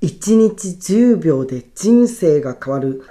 1日10秒で人生が変わる。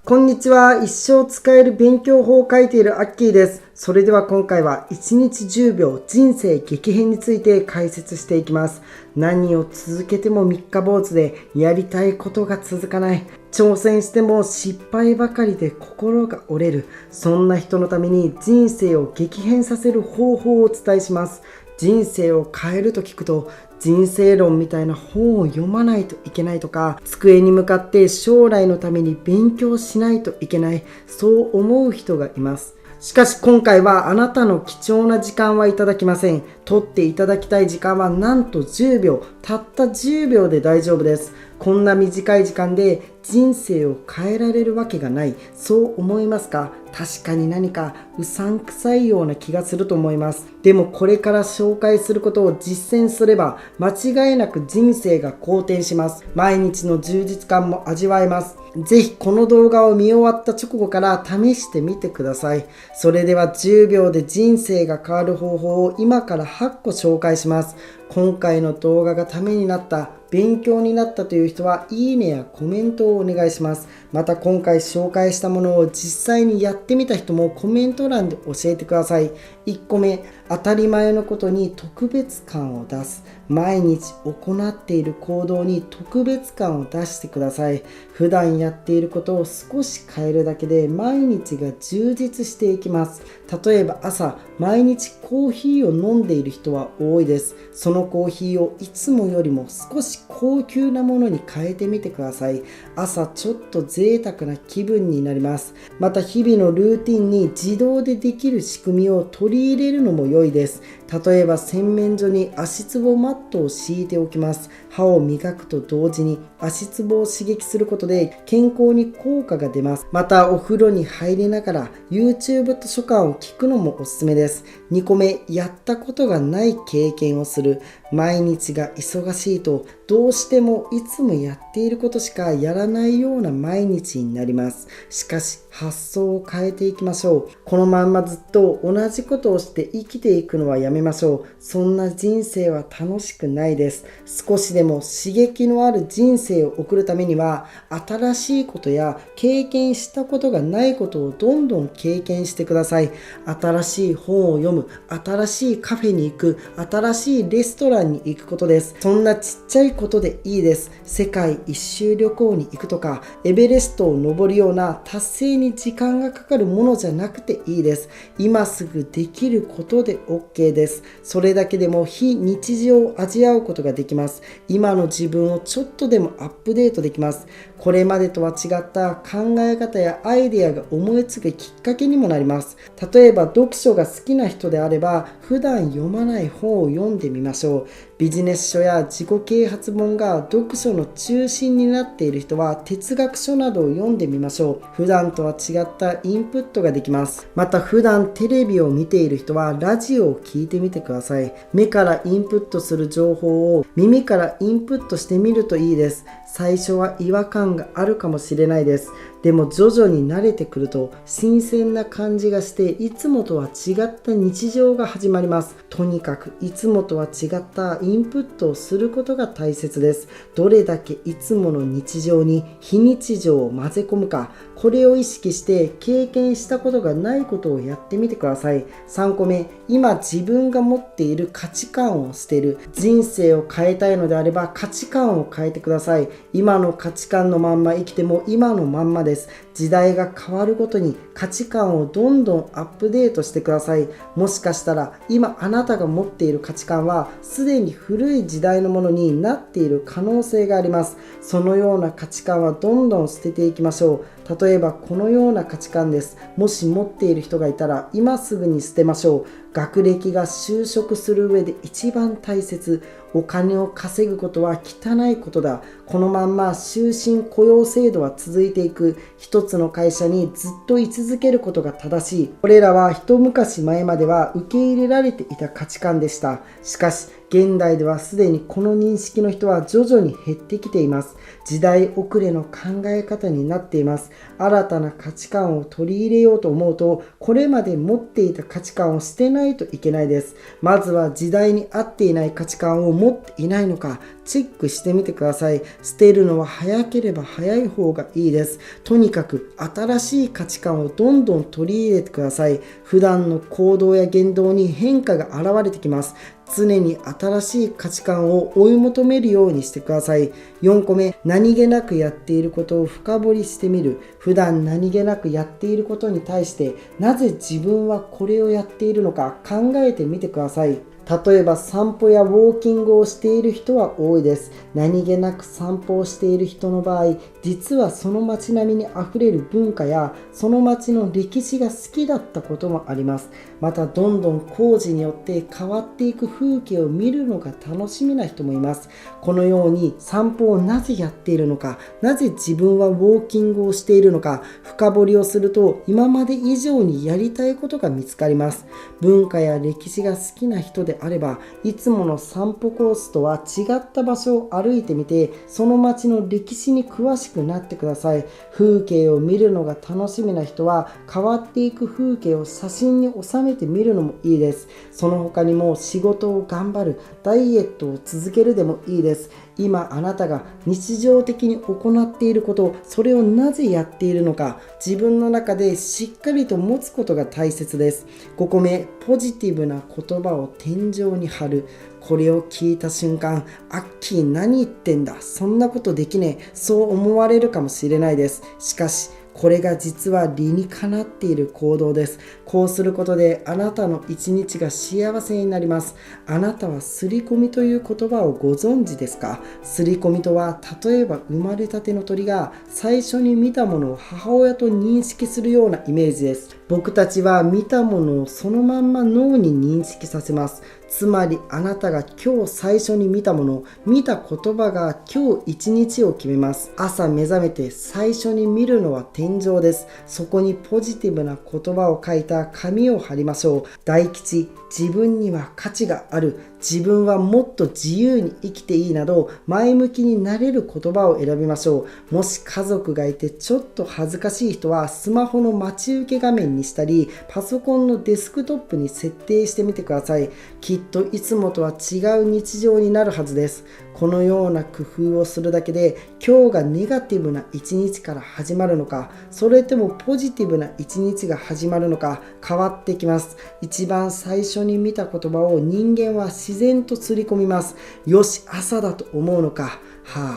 こんにちは。一生使える勉強法を書いているアッキーです。それでは今回は1日10秒人生激変について解説していきます。何を続けても三日坊主でやりたいことが続かない。挑戦しても失敗ばかりで心が折れる。そんな人のために人生を激変させる方法をお伝えします。人生を変えると聞くと、人生論みたいな本を読まないといけないとか、机に向かって将来のために勉強しないといけない、そう思う人がいます。しかし今回はあなたの貴重な時間はいただきません。取っていただきたい時間はなんと10秒、たった10秒で大丈夫です。こんな短い時間で人生を変えられるわけがない、そう思いますか？確かに何かうさんくさいような気がすると思います。でもこれから紹介することを実践すれば間違いなく人生が好転します。毎日の充実感も味わえます。ぜひこの動画を見終わった直後から試してみてください。それでは10秒で人生が変わる方法を今から8個紹介します。今回の動画がためになった、勉強になったという人はいいねやコメントをお願いします。また今回紹介したものを実際にやってみた人もコメント欄で教えてください。1個目、当たり前のことに特別感を出す。毎日行っている行動に特別感を出してください。普段やっていることを少し変えるだけで毎日が充実していきます。例えば朝、毎日コーヒーを飲んでいる人は多いです。そのコーヒーをいつもよりも少し高級なものに変えてみてください。朝ちょっと贅沢な気分になります。また日々のルーティンに自動でできる仕組みを取り入れるのも良いです。例えば洗面所に足つぼマットを敷いておきます。歯を磨くと同時に足つぼを刺激することで健康に効果が出ます。またお風呂に入りながら YouTube 図書館を聞くのもおすすめです。2個目、やったことがない経験をする。毎日が忙しいとどうしてもいつもやっていることしかやらないような毎日になります。しかし発想を変えていきましょう。このまんまずっと同じことをして生きていくのはやめましょう。そんな人生は楽しくないです。少しでも刺激のある人生を送るためには、新しいことや経験したことがないことをどんどん経験してください。新しい本を読む、新しいカフェに行く、新しいレストランに行くことです。そんなちっちゃいことでいいです。世界一周旅行に行くとか、エベレストを登るような達成に時間がかかるものじゃなくていいです。今すぐできることで OK です。それだけでも非日常を味わうことができます。今の自分をちょっとでもアップデートできます。これまでとは違った考え方やアイデアが思いつくきっかけにもなります。例えば読書が好きな人であれば、普段読まない本を読んでみましょう。ビジネス書や自己啓発本が読書の中心になっている人は哲学書などを読んでみましょう。普段とは違ったインプットができます。また普段テレビを見ている人はラジオを聞いてみてください。目からインプットする情報を耳からインプットしてみるといいです。最初は違和感があるかもしれないです。でも徐々に慣れてくると新鮮な感じがして、いつもとは違った日常が始まります。とにかくいつもとは違ったインプットをすることが大切です。どれだけいつもの日常に非日常を混ぜ込むか、これを意識して経験したことがないことをやってみてください。3個目、今自分が持っている価値観を捨てる。人生を変えたいのであれば価値観を変えてください。今の価値観のまんま生きても今のまんまです。時代が変わるごとに価値観をどんどんアップデートしてください。もしかしたら今あなたが持っている価値観はすでに古い時代のものになっている可能性があります。そのような価値観はどんどん捨てていきましょう。例えばこのような価値観です。もし持っている人がいたら今すぐに捨てましょう。学歴が就職する上で一番大切。お金を稼ぐことは汚いことだ。このまんま終身雇用制度は続いていく。一つの会社にずっと居続けることが正しい。これらは一昔前までは受け入れられていた価値観でした。しかし現代ではすでにこの認識の人は徐々に減ってきています。時代遅れの考え方になっています。新たな価値観を取り入れようと思うと、これまで持っていた価値観を捨てないといけないです。まずは時代に合っていない価値観を持っていないのか、チェックしてみてください。捨てるのは早ければ早い方がいいです。とにかく新しい価値観をどんどん取り入れてください。普段の行動や言動に変化が現れてきます。常に新しい価値観を追い求めるようにしてください。4個目、何気なくやっていることを深掘りしてみる。普段何気なくやっていることに対して、なぜ自分はこれをやっているのか考えてみてください。例えば散歩やウォーキングをしている人は多いです。何気なく散歩をしている人の場合、実はその街並みにあふれる文化やその街の歴史が好きだったこともあります。またどんどん工事によって変わっていく風景を見るのが楽しみな人もいます。このように散歩をなぜやっているのか、なぜ自分はウォーキングをしているのか、深掘りをすると今まで以上にやりたいことが見つかります。文化や歴史が好きな人であれば、いつもの散歩コースとは違った場所を歩いてみて、その街の歴史に詳しくなってください。風景を見るのが楽しみな人は、変わっていく風景を写真に収めてみるのもいいです。その他にも仕事を頑張る、ダイエットを続けるでもいいです。今あなたが日常的に行っていること、それをなぜやっているのか、自分の中でしっかりと持つことが大切です。5個目、ポジティブな言葉を天井に貼る。これを聞いた瞬間、アッキー何言ってんだ、そんなことできねえ、そう思われるかもしれないです。しかしこれが実は理にかなっている行動です。こうすることであなたの一日が幸せになります。あなたは刷り込みという言葉をご存知ですか？刷り込みとは、例えば生まれたての鳥が最初に見たものを母親と認識するようなイメージです。僕たちは見たものをそのまんま脳に認識させます。つまりあなたが今日最初に見たもの、見た言葉が今日一日を決めます。朝目覚めて最初に見るのは天井です。そこにポジティブな言葉を書いた紙を貼りましょう。大吉、自分には価値がある、自分はもっと自由に生きていいなど、前向きになれる言葉を選びましょう。もし家族がいてちょっと恥ずかしい人は、スマホの待ち受け画面にしたり、パソコンのデスクトップに設定してみてください。きっといつもとは違う日常になるはずです。このような工夫をするだけで、今日がネガティブな一日から始まるのか、それともポジティブな一日が始まるのか変わってきます。一番最初に見た言葉を人間は自然と刷り込みます。よし、朝だと思うのか、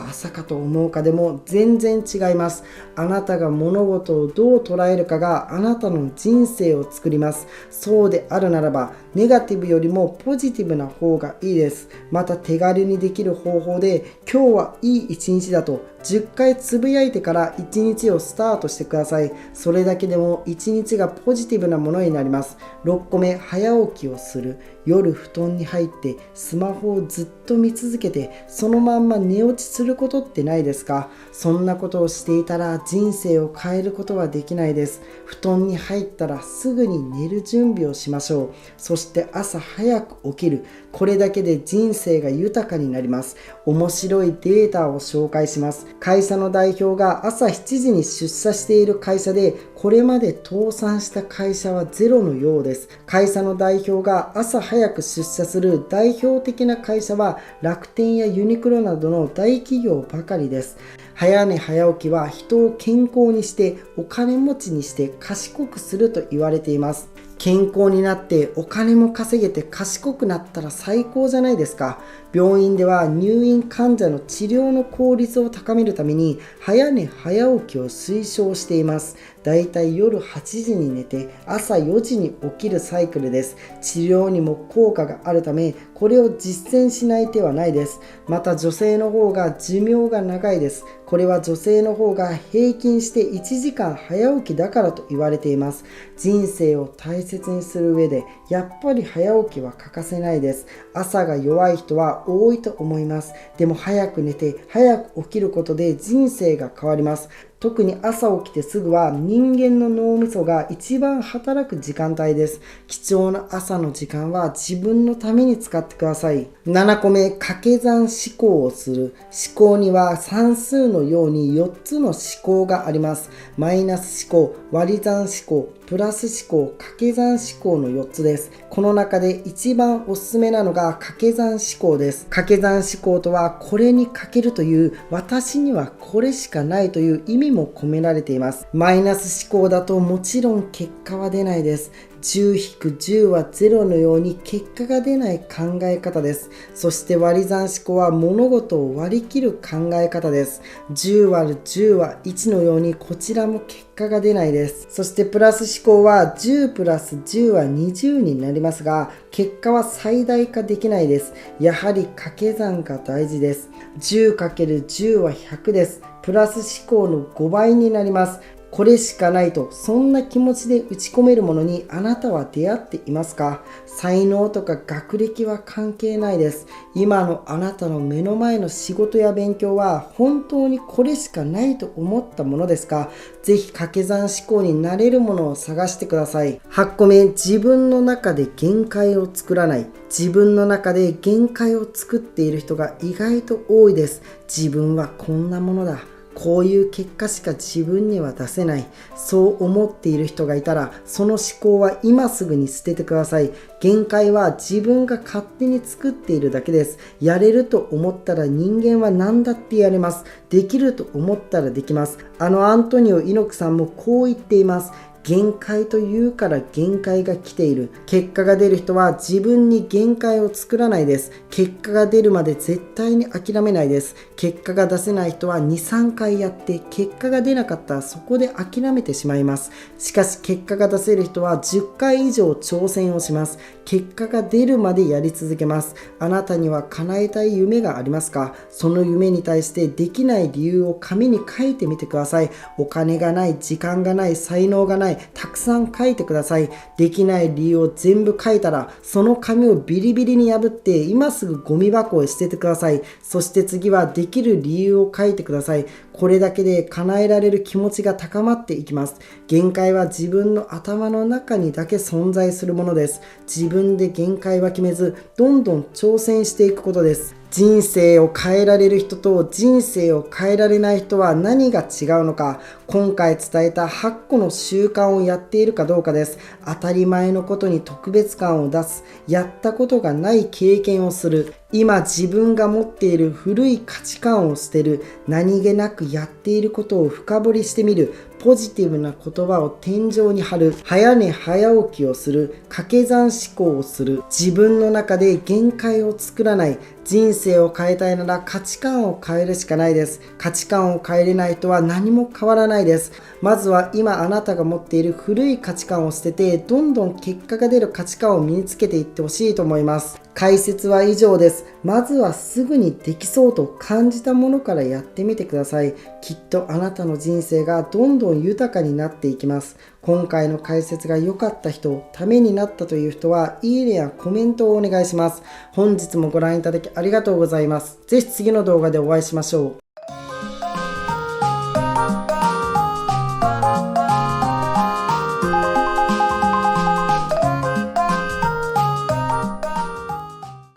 朝かと思うかでも全然違います。あなたが物事をどう捉えるかがあなたの人生を作ります。そうであるならば、ネガティブよりもポジティブな方がいいです。また手軽にできる方法で、今日はいい一日だと10回つぶやいてから一日をスタートしてください。それだけでも一日がポジティブなものになります。6個目、早起きをする。夜布団に入ってスマホをずっと見続けて、そのまんま寝落ちすることってないですか？そんなことをしていたら人生を変えることはできないです。布団に入ったらすぐに寝る準備をしましょう。そして朝早く起きる。これだけで人生が豊かになります。面白いデータを紹介します。会社の代表が朝7時に出社している会社で、これまで倒産した会社はゼロのようです。会社の代表が朝早く出社する代表的な会社は楽天やユニクロなどの大企業ばかりです。早寝早起きは人を健康にしてお金持ちにして賢くすると言われています。健康になってお金も稼げて賢くなったら最高じゃないですか。病院では入院患者の治療の効率を高めるために早寝早起きを推奨しています。だいたい夜8時に寝て朝4時に起きるサイクルです。治療にも効果があるため、これを実践しない手はないです。また女性の方が寿命が長いです。これは女性の方が平均して1時間早起きだからと言われています。人生を大切にする上でやっぱり早起きは欠かせないです。朝が弱い人は多いと思います。でも早く寝て早く起きることで人生が変わります。特に朝起きてすぐは人間の脳みそが一番働く時間帯です。貴重な朝の時間は自分のために使ってください。7個目、掛け算思考をする。思考には算数のように4つの思考があります。マイナス思考、割り算思考、プラス思考、掛け算思考の4つです。この中で一番おすすめなのが掛け算思考です。掛け算思考とは、これにかけるという私にはこれしかないという意味も込められています。マイナス思考だともちろん結果は出ないです。10-10は0のように結果が出ない考え方です。そして割り算思考は物事を割り切る考え方です。10÷10は1のようにこちらも結果が出ないです。そしてプラス思考は10+10は20になりますが、結果は最大化できないです。やはり掛け算が大事です。10×10 は100です。プラス思考の5倍になります。これしかないと、そんな気持ちで打ち込めるものにあなたは出会っていますか？才能とか学歴は関係ないです。今のあなたの目の前の仕事や勉強は本当にこれしかないと思ったものですか？ぜひ掛け算思考になれるものを探してください。8個目、自分の中で限界を作らない。自分の中で限界を作っている人が意外と多いです。自分はこんなものだ。こういう結果しか自分には出せない。そう思っている人がいたら、その思考は今すぐに捨ててください。限界は自分が勝手に作っているだけです。やれると思ったら人間は何だってやれます。できると思ったらできます。アントニオ猪木さんもこう言っています。限界というから限界が来ている。結果が出る人は自分に限界を作らないです。結果が出るまで絶対に諦めないです。結果が出せない人は2、3回やって結果が出なかったらそこで諦めてしまいます。しかし結果が出せる人は10回以上挑戦をします。結果が出るまでやり続けます。あなたには叶えたい夢がありますか？その夢に対してできない理由を紙に書いてみてください。お金がない、時間がない、才能がない、たくさん書いてください。できない理由を全部書いたら、その紙をビリビリに破って今すぐゴミ箱へ捨ててください。そして次はできる理由を書いてください。これだけで叶えられる気持ちが高まっていきます。限界は自分の頭の中にだけ存在するものです。自分で限界は決めず、どんどん挑戦していくことです。人生を変えられる人と人生を変えられない人は何が違うのか、今回伝えた8個の習慣をやっているかどうかです。当たり前のことに特別感を出す、やったことがない経験をする、今自分が持っている古い価値観を捨てる、何気なくやっていることを深掘りしてみる、ポジティブな言葉を天井に貼る、早寝早起きをする、掛け算思考をする、自分の中で限界を作らない。人生を変えたいなら価値観を変えるしかないです。価値観を変えれない人は何も変わらないです。まずは今あなたが持っている古い価値観を捨てて、どんどん結果が出る価値観を身につけていってほしいと思います。解説は以上です。まずはすぐにできそうと感じたものからやってみてください。きっとあなたの人生がどんどん豊かになっていきます。今回の解説が良かった人、ためになったという人は、いいねやコメントをお願いします。本日もご覧いただきありがとうございます。ぜひ次の動画でお会いしましょう。